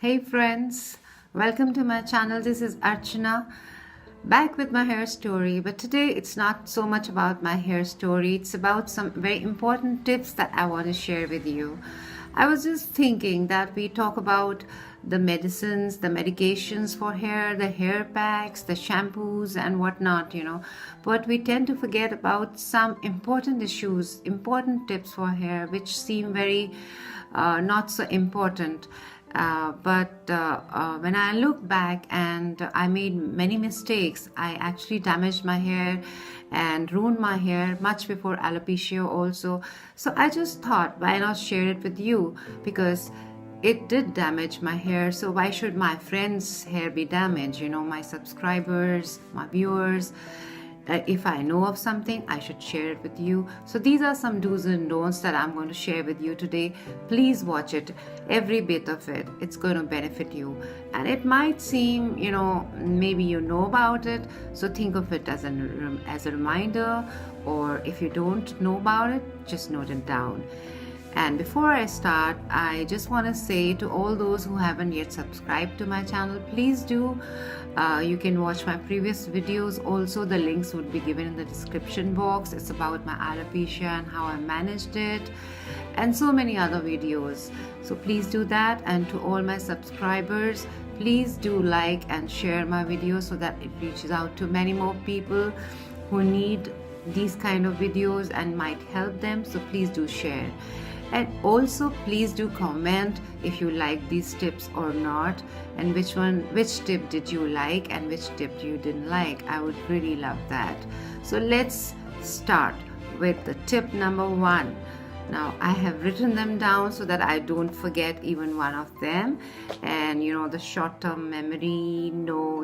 Hey friends, welcome to my channel. This is Archana, back with my hair story. But today it's not so much about my hair story, it's about some very important tips that I want to share with you. I was just thinking that we talk about the medicines, the medications for hair, the hair packs, the shampoos and whatnot, but we tend to forget about some important issues, important tips for hair which seem very not so important. But when I look back and I made many mistakes, I actually damaged my hair and ruined my hair much before alopecia also. So I just thought, why not share it with you? Because it did damage my hair, so why should my friends' hair be damaged? My subscribers, my viewers. If I know of something, I should share it with you. So these are some do's and don'ts that I'm going to share with you today. Please watch it, every bit of it. It's going to benefit you. And it might seem, maybe you know about it. So think of it as a reminder, or if you don't know about it, just note it down. And before I start, I just want to say to all those who haven't yet subscribed to my channel, please do. You can watch my previous videos. Also, the links would be given in the description box. It's about my alopecia and how I managed it, and so many other videos. So please do that. And to all my subscribers, please do like and share my videos so that it reaches out to many more people who need these kind of videos and might help them. So please do share. And also please do comment if you like these tips or not, and which tip did you like and which tip you didn't like. I would really love that. So let's start with the tip number 1. Now I have written them down so that I don't forget even one of them. And the short-term memory,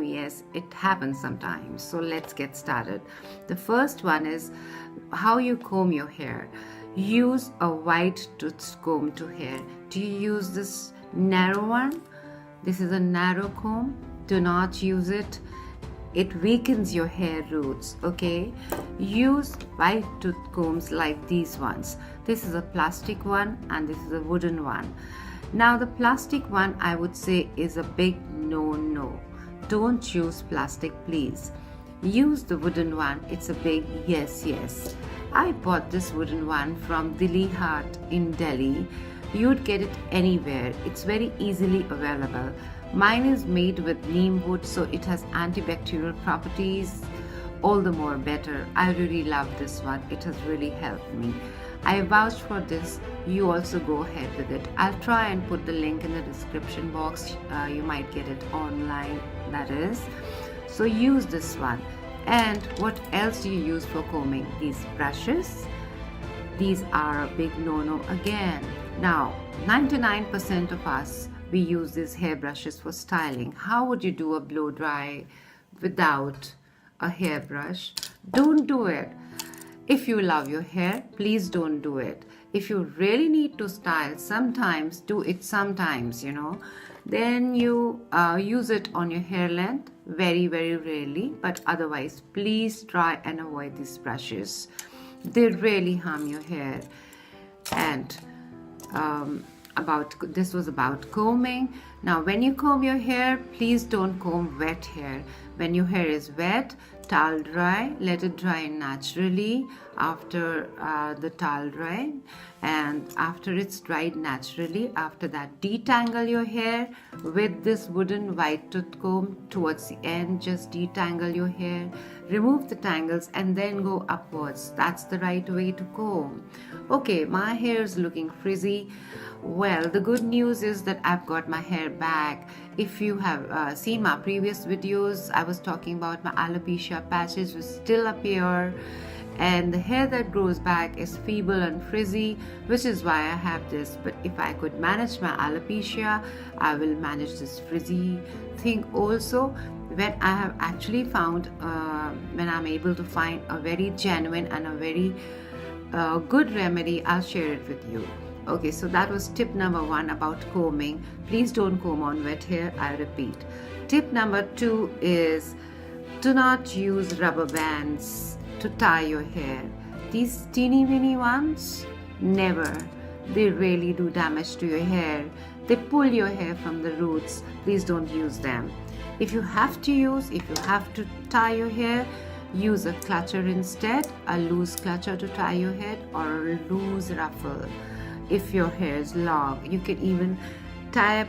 yes, it happens sometimes. So let's get started. The first one is how you comb your hair. Use a wide tooth comb to hair. Do you use this narrow one? This is a narrow comb. Do not use it. It weakens your hair roots, okay? Use wide tooth combs like these ones. This is a plastic one and this is a wooden one. Now the plastic one, I would say, is a big no. Don't use plastic, please. Use the wooden one. It's a big yes. I bought this wooden one from Dilli Haat in Delhi. You'd get it anywhere. It's very easily available. Mine is made with neem wood, so it has antibacterial properties. All the more better. I really love this one. It has really helped me. I vouch for this. You also go ahead with it. I'll try and put the link in the description box. You might get it online, that is. So use this one. And what else do you use for combing? These brushes. These are a big no again. Now 99% of us, we use these hair brushes for styling. How would you do a blow dry without a hairbrush? Don't do it. If you love your hair, please don't do it. If you really need to style, sometimes do it sometimes, then you use it on your hair length, very rarely, but otherwise please try and avoid these brushes. They really harm your hair. And this was about combing. Now when you comb your hair, please don't comb wet hair. When your hair is wet, towel dry, let it dry naturally. After the towel dry, and after it's dried naturally, after that detangle your hair with this wooden white tooth comb. Towards the end, just detangle your hair, remove the tangles and then go upwards. That's the right way to comb. Okay, my hair is looking frizzy. Well, the good news is that I've got my hair back. If you have seen my previous videos, I was talking about my alopecia patches which still appear, and the hair that grows back is feeble and frizzy, which is why I have this. But if I could manage my alopecia, I will manage this frizzy thing also. When I have actually found, when I'm able to find a very genuine and a very good remedy, I'll share it with you. Okay, so that was tip number 1 about combing. Please don't comb on wet hair, I repeat. Tip number 2 is do not use rubber bands to tie your hair. These teeny weeny ones, never. They really do damage to your hair. They pull your hair from the roots. Please don't use them. If you have to tie your hair, use a clutcher instead, a loose clutcher to tie your head, or a loose ruffle. If your hair is long, you can even tie up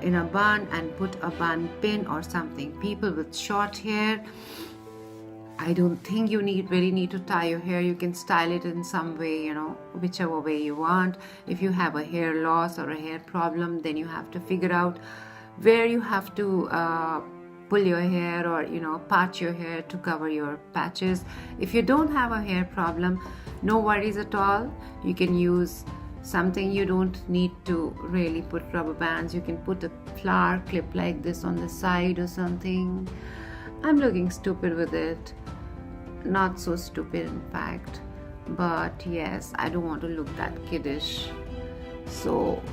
in a bun and put a bun pin or something. People with short hair, I don't think you really need to tie your hair. You can style it in some way, you know, whichever way you want. If you have a hair loss or a hair problem, then you have to figure out where you have to pull your hair, or, you know, part your hair to cover your patches. If you don't have a hair problem, no worries at all. You can use something. You don't need to really put rubber bands. You can put a flower clip like this on the side or something. I'm looking stupid with it. Not so stupid, in fact, but yes, I don't want to look that kiddish. So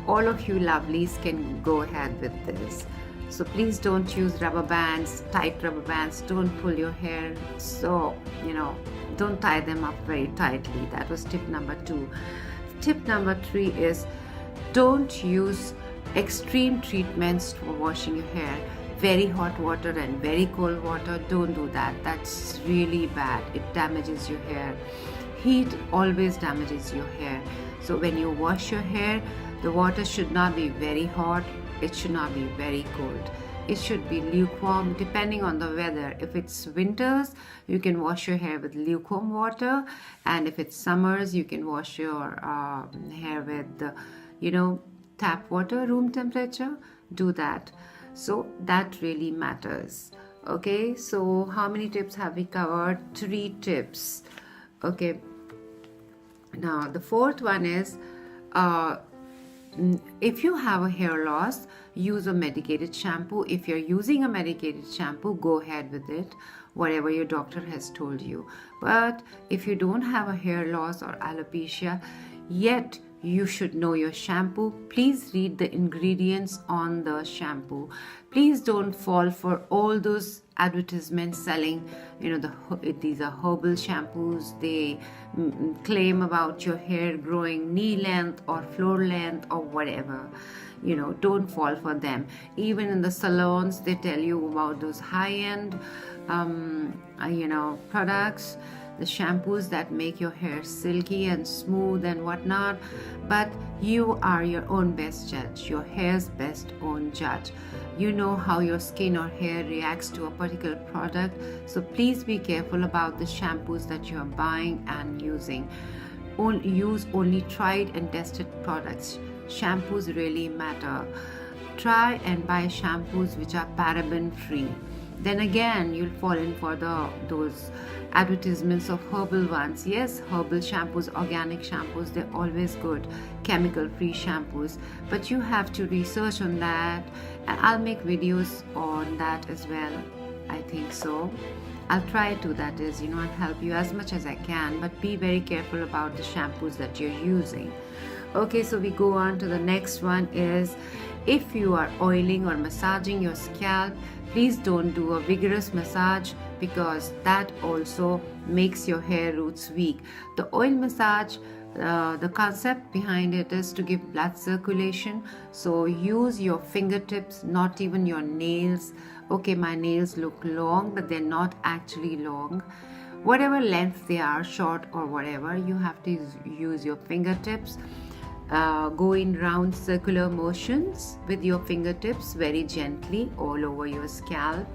all of you lovelies can go ahead with this. So please don't use rubber bands, tight rubber bands. Don't pull your hair, so, you know, don't tie them up very tightly. That was tip number 2. Tip number 3 is don't use extreme treatments for washing your hair. Very hot water and very cold water, don't do that. That's really bad. It damages your hair. Heat always damages your hair. So when you wash your hair, the water should not be very hot. It should not be very cold. It should be lukewarm, depending on the weather. If it's winters, you can wash your hair with lukewarm water, and if it's summers, you can wash your hair with, you know, tap water, room temperature. Do that. So that really matters. Okay, so how many tips have we covered? 3 tips. Okay, now the 4th one is if you have a hair loss, use a medicated shampoo. If you're using a medicated shampoo, go ahead with it, whatever your doctor has told you. But if you don't have a hair loss or alopecia yet, you should know your shampoo. Please read the ingredients on the shampoo. Please don't fall for all those advertisements selling, you know, these are herbal shampoos. They claim about your hair growing knee length or floor length or whatever. You know, don't fall for them. Even in the salons, they tell you about those high-end, you know, products, the shampoos that make your hair silky and smooth and whatnot. But you are your own best judge, your hair's best own judge. You know how your skin or hair reacts to a particular product. So please be careful about the shampoos that you are buying and using. Use only tried and tested products. Shampoos really matter. Try and buy shampoos which are paraben free. Then again, you'll fall in for those advertisements of herbal ones. Yes, herbal shampoos, organic shampoos, they're always good. Chemical free shampoos, but you have to research on that, and I'll make videos on that as well. I think so. I'll try to, that is, you know, and help you as much as I can, but be very careful about the shampoos that you're using. Okay, so we go on to the next one is, if you are oiling or massaging your scalp, please don't do a vigorous massage, because that also makes your hair roots weak. The oil massage, the concept behind it is to give blood circulation. So use your fingertips, not even your nails. Okay, my nails look long, but they're not actually long. Whatever length they are, short or whatever, you have to use your fingertips. Go in round circular motions with your fingertips very gently all over your scalp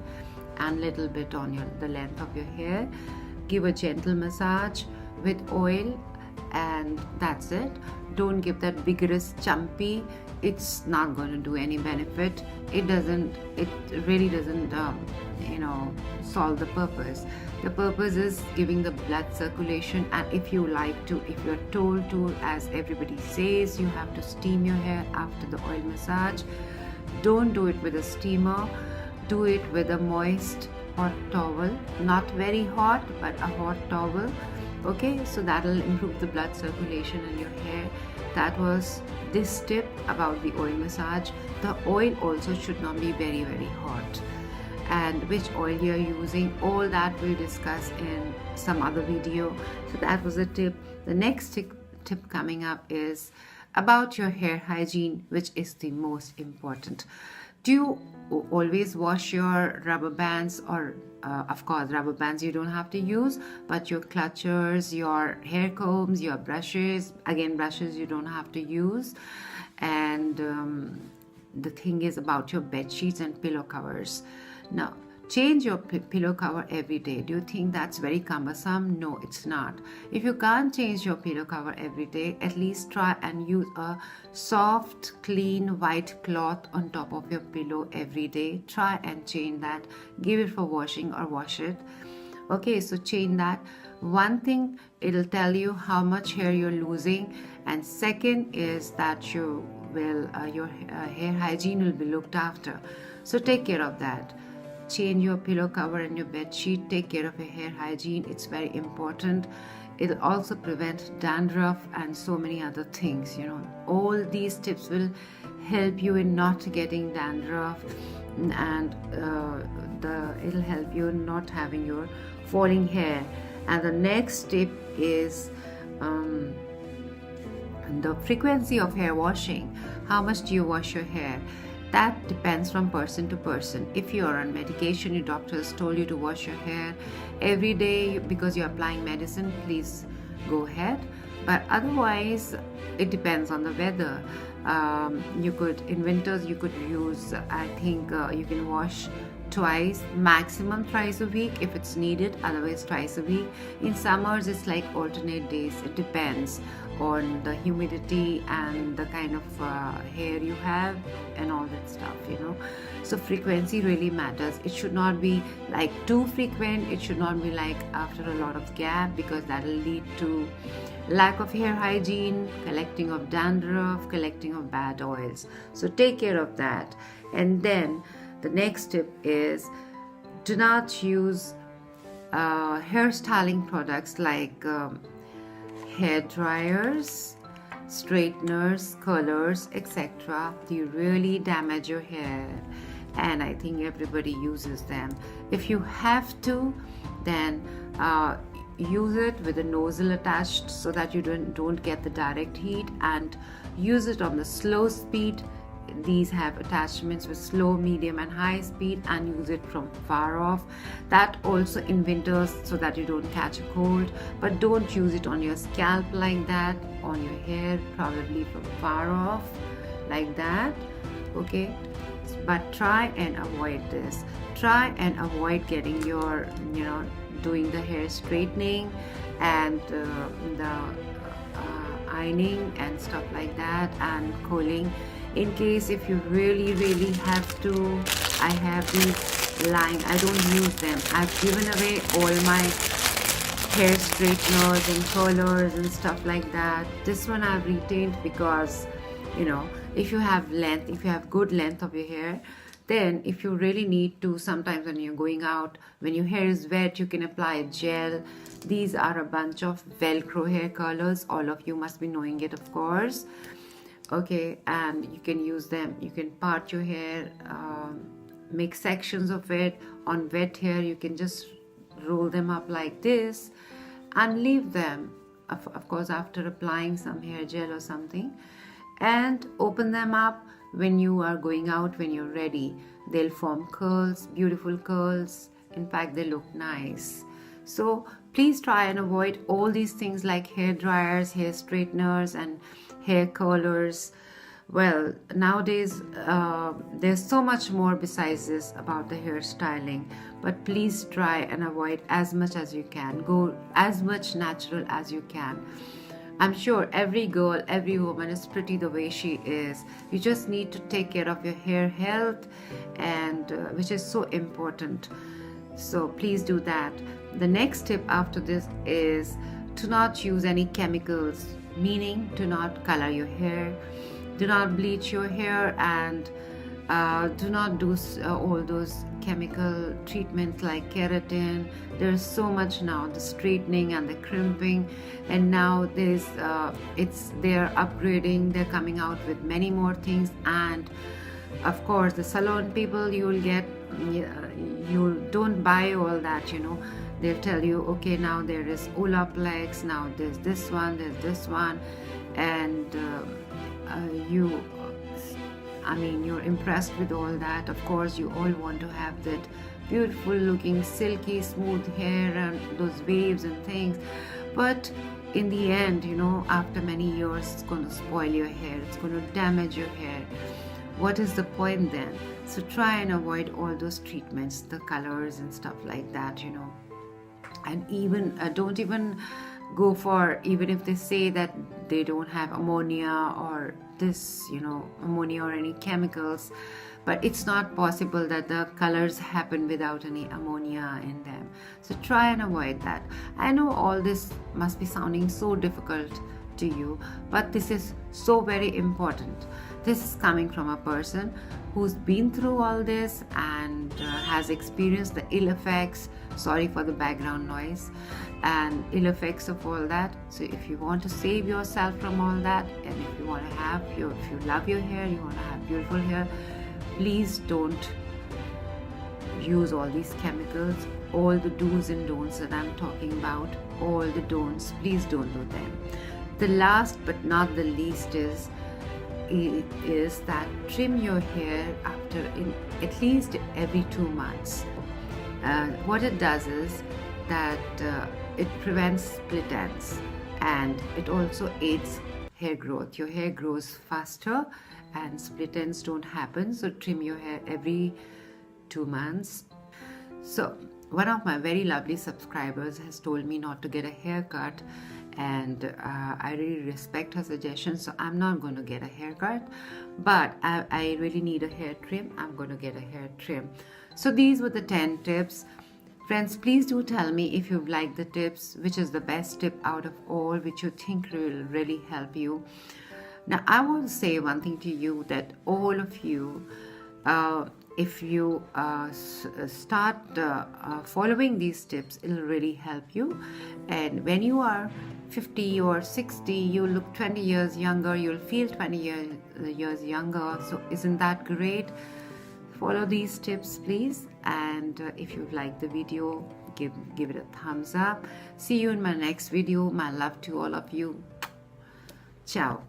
and little bit on the length of your hair. Give a gentle massage with oil, and that's it. Don't give that vigorous chumpy. It's not going to do any benefit. It really doesn't you know, solve the purpose. The purpose is giving the blood circulation, and if you're told to, as everybody says, you have to steam your hair after the oil massage. Don't do it with a steamer. Do it with a moist hot towel, not very hot, but a hot towel. Okay, so that'll improve the blood circulation in your hair. That was this tip about the oil massage. The oil also should not be very, very hot. And which oil you're using, all that we'll discuss in some other video. So that was a tip. The next tip coming up is about your hair hygiene, which is the most important. Do you always wash your rubber bands? Or of course, rubber bands you don't have to use, but your clutchers, your hair combs, your brushes, again brushes you don't have to use. And the thing is about your bed sheets and pillow covers. Now, change your pillow cover every day. Do you think that's very cumbersome? No, it's not. If you can't change your pillow cover every day, at least try and use a soft, clean, white cloth on top of your pillow every day. Try and change that. Give it for washing or wash it. Okay, so change that. One thing, it'll tell you how much hair you're losing, and second is that you will your hair hygiene will be looked after. So take care of that. Change your pillow cover and your bed sheet. Take care of your hair hygiene. It's very important. It'll also prevent dandruff and so many other things. You know, all these tips will help you in not getting dandruff, and it'll help you in not having your falling hair. And the next tip is the frequency of hair washing. How much do you wash your hair? That depends from person to person. If you are on medication, your doctor has told you to wash your hair every day because you're applying medicine, please go ahead. But otherwise, it depends on the weather. In winters, you could use, I think you can wash twice, maximum thrice a week if it's needed, otherwise twice a week. In summers, it's like alternate days. It depends on the humidity and the kind of hair you have and all that stuff, you know. So frequency really matters. It should not be like too frequent. It should not be like after a lot of gap, because that will lead to lack of hair hygiene, collecting of dandruff, collecting of bad oils. So take care of that. And then the next tip is, do not use hairstyling products like hair dryers, straighteners, curlers, etc. They really damage your hair, and I think everybody uses them. If you have to, then use it with a nozzle attached so that you don't get the direct heat, and use it on the slow speed. These have attachments with slow, medium and high speed, and use it from far off. That also in winters, so that you don't catch a cold. But don't use it on your scalp like that, on your hair, probably from far off like that. Okay, but try and avoid this. Try and avoid getting your, doing the hair straightening and the ironing and stuff like that, and curling. In case if you really have to, I have these lying. I don't use them. I've given away all my hair straighteners and curlers and stuff like that. This one I've retained because, if you have length, if you have good length of your hair, then if you really need to, sometimes when you're going out, when your hair is wet, you can apply a gel. These are a bunch of Velcro hair curlers. All of you must be knowing it, of course. Okay, and you can use them. You can part your hair, make sections of it. On wet hair, you can just roll them up like this and leave them, of course, after applying some hair gel or something, and open them up when you are going out, when you're ready. They'll form curls, beautiful curls. In fact, they look nice. So please try and avoid all these things like hair dryers, hair straighteners and hair curlers. Well, nowadays there's so much more besides this about the hairstyling, but please try and avoid as much as you can. Go as much natural as you can. I'm sure every girl, every woman is pretty the way she is. You just need to take care of your hair health, and which is so important. So please do that. The next tip after this is to not use any chemicals, meaning to not color your hair, do not bleach your hair, and do not do all those chemical treatments like keratin. There's so much now, the straightening and the crimping, and now they're upgrading, they're coming out with many more things. And of course the salon people, you don't buy all that, they'll tell you, okay, now there is Olaplex, now there's this one, and you're impressed with all that. Of course, you all want to have that beautiful looking silky smooth hair and those waves and things, but in the end, you know, after many years, it's going to spoil your hair, it's going to damage your hair. What is the point then? So try and avoid all those treatments, the colors and stuff like that, you know. And even don't even go for, even if they say that they don't have ammonia or this, you know, ammonia or any chemicals, but it's not possible that the colors happen without any ammonia in them. So try and avoid that. I know all this must be sounding so difficult to you, but this is so very important. This is coming from a person who's been through all this and has experienced the ill effects. Sorry for the background noise. And ill effects of all that. So if you want to save yourself from all that, and if you want to have if you love your hair, you want to have beautiful hair, please don't use all these chemicals. All the do's and don'ts that I'm talking about, all the don'ts, please don't do them. The last but not the least is that trim your hair after at least every 2 months. What it does is that it prevents split ends, and it also aids hair growth. Your hair grows faster and split ends don't happen. So trim your hair every 2 months. So one of my very lovely subscribers has told me not to get a haircut, and I really respect her suggestion, so I'm not going to get a haircut, but I really need a hair trim. I'm going to get a hair trim. So these were the 10 tips. Friends, please do tell me if you've liked the tips, which is the best tip out of all, which you think will really help you. Now, I want to say one thing to you, that all of you, if you start following these tips, it'll really help you. And when you are 50 or 60, you look 20 years younger, you'll feel 20 years younger. So isn't that great? Follow these tips, please. And if you like the video, give it a thumbs up. See you in my next video. My love to all of you. Ciao.